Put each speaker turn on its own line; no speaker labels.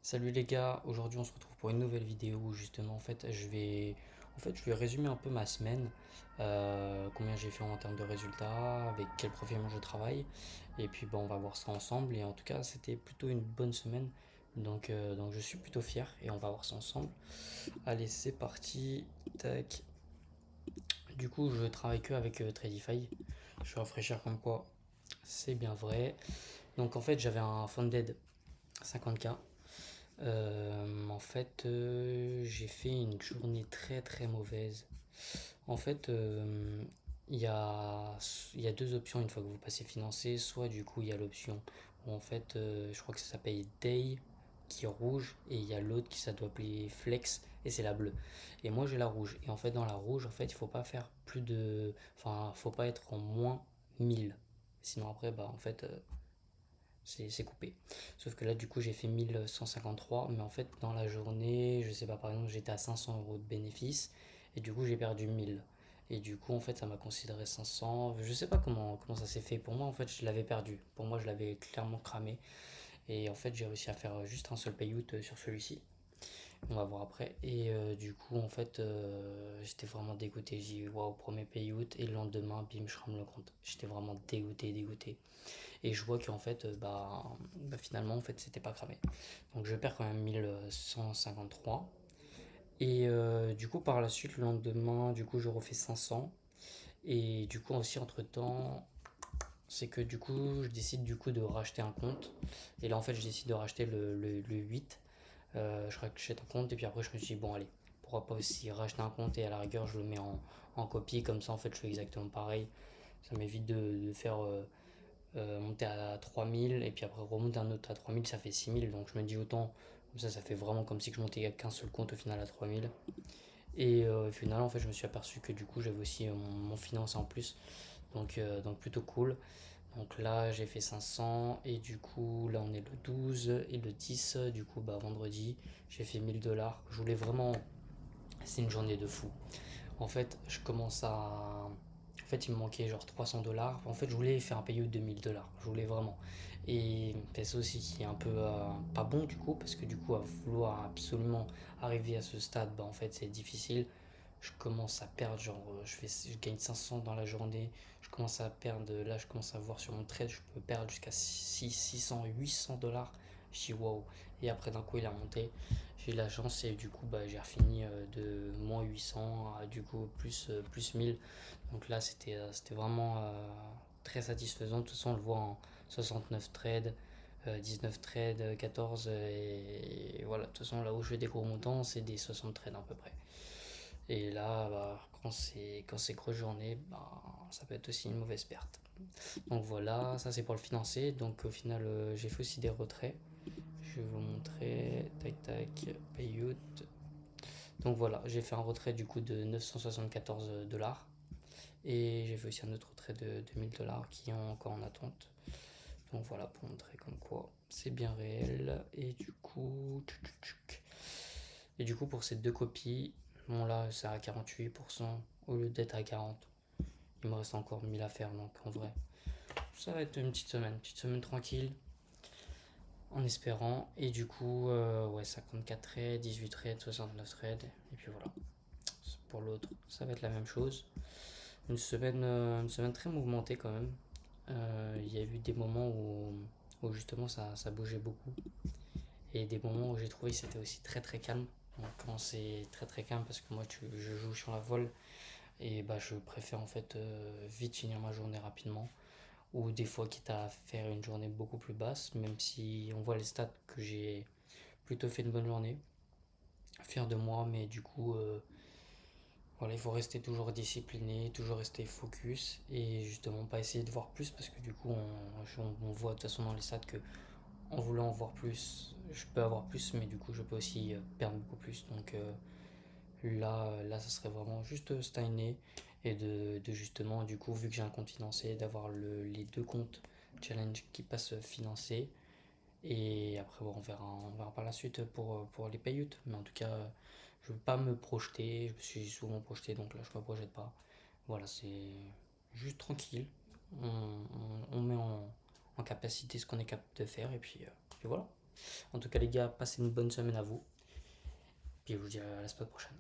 Salut les gars, aujourd'hui on se retrouve pour une nouvelle vidéo où justement je vais résumer un peu ma semaine, combien j'ai fait en termes de résultats, avec quel profil je travaille, et puis on va voir ça ensemble. Et en tout cas c'était plutôt une bonne semaine, donc je suis plutôt fier et on va voir ça ensemble. Allez, c'est parti, tac. Du coup je travaille que avec Tradify, je vais rafraîchir comme quoi c'est bien vrai. Donc en fait j'avais un funded 50K. J'ai fait une journée très très mauvaise. En fait, il y a, il y a deux options une fois que vous passez financé. Soit du coup, il y a l'option où je crois que ça s'appelle Day qui est rouge et il y a l'autre qui ça doit appeler Flex et c'est la bleue. Et moi j'ai la rouge. Et en fait, dans la rouge, il faut pas faire plus de. Enfin, faut pas être en moins 1000. Sinon, après, c'est coupé. Sauf que là, du coup, j'ai fait 1153, mais en fait, dans la journée, je sais pas, par exemple, j'étais à 500 euros de bénéfice, et du coup, j'ai perdu 1000. Et du coup, en fait, ça m'a considéré 500. Je sais pas comment ça s'est fait. Pour moi, en fait, je l'avais perdu. Pour moi, je l'avais clairement cramé. Et en fait, j'ai réussi à faire juste un seul payout sur celui-ci. On va voir après. Et du coup, j'étais vraiment dégoûté. J'ai dit, waouh, premier payout. Et le lendemain, bim, je rame le compte. J'étais vraiment dégoûté, dégoûté. Et je vois qu'en fait, finalement, en fait, c'était pas cramé. Donc je perds quand même 1153. Et du coup, par la suite, le lendemain, du coup, je refais 500. Et du coup, aussi, entre-temps, c'est que du coup, je décide du coup de racheter un compte. Et là, en fait, je décide de racheter le 8. Je rachète un compte et puis après, je me suis dit, bon, allez, pourquoi pas aussi racheter un compte et à la rigueur, je le mets en copie. Comme ça, en fait, je fais exactement pareil. Ça m'évite de faire monter à 3000 et puis après remonter un autre à 3000, ça fait 6000. Donc je me dis autant, comme ça fait vraiment comme si je montais qu'un seul compte au final à 3000. Et au final, en fait, je me suis aperçu que du coup, j'avais aussi mon finance en plus. Donc plutôt cool. Donc là, j'ai fait 500 et du coup, là, on est le 12 et le 10. Du coup, vendredi, j'ai fait 1000 dollars. Je voulais vraiment. C'est une journée de fou. En fait, je commence à. En fait, il me manquait genre 300 dollars. En fait, je voulais faire un payout de 1000 dollars. Je voulais vraiment. Et c'est ça aussi qui est un peu pas bon du coup, parce que du coup, à vouloir absolument arriver à ce stade, en fait, c'est difficile. Je commence à perdre, je gagne 500 dans la journée. Je commence à perdre, là, je commence à voir sur mon trade, je peux perdre jusqu'à 600, 800 dollars. Je dis waouh. Et après, d'un coup, il a monté. J'ai eu la chance et du coup j'ai refini de moins 800 à du coup plus 1000. Donc là c'était vraiment très satisfaisant. De toute façon on le voit en 69 trades, 19 trades, 14 et voilà. De toute façon là où je fais des gros montants c'est des 60 trades à peu près. Et là quand c'est grosse journée, ça peut être aussi une mauvaise perte. Donc voilà, ça c'est pour le financer. Donc au final j'ai fait aussi des retraits. Je vais vous montrer. Tac tac. Payout. Donc voilà, j'ai fait un retrait du coup de 974 dollars. Et j'ai fait aussi un autre retrait de 2000 dollars qui est encore en attente. Donc voilà, pour montrer comme quoi c'est bien réel. Et du coup, pour ces deux copies, bon là c'est à 48% au lieu d'être à 40. Il me reste encore 1000 à faire, donc en vrai, ça va être une petite semaine tranquille en espérant. Et du coup, ouais, 54 trades, 18 trades, 69 trades. Et puis voilà. Pour l'autre, ça va être la même chose. Une semaine très mouvementée quand même. Il y a eu des moments où justement ça bougeait beaucoup. Et des moments où j'ai trouvé que c'était aussi très très calme. Donc quand c'est très très calme, parce que moi je joue sur la vol et je préfère en fait vite finir ma journée rapidement. Ou des fois quitte à faire une journée beaucoup plus basse, même si on voit les stats que j'ai plutôt fait une bonne journée. Fier de moi, mais du coup, voilà, il faut rester toujours discipliné, toujours rester focus et justement pas essayer de voir plus parce que du coup, on voit de toute façon dans les stats que en voulant en voir plus, je peux avoir plus, mais du coup, je peux aussi perdre beaucoup plus. Donc là, ça serait vraiment juste stagner et de justement, du coup, vu que j'ai un compte financé, d'avoir les deux comptes challenge qui passent financés. Et après, bon, on verra par la suite pour les payouts. Mais en tout cas, je ne veux pas me projeter. Je me suis souvent projeté, donc là, je ne me projette pas. Voilà, c'est juste tranquille. On met en capacité ce qu'on est capable de faire. Et puis voilà. En tout cas, les gars, passez une bonne semaine à vous. Puis je vous dis à la semaine prochaine.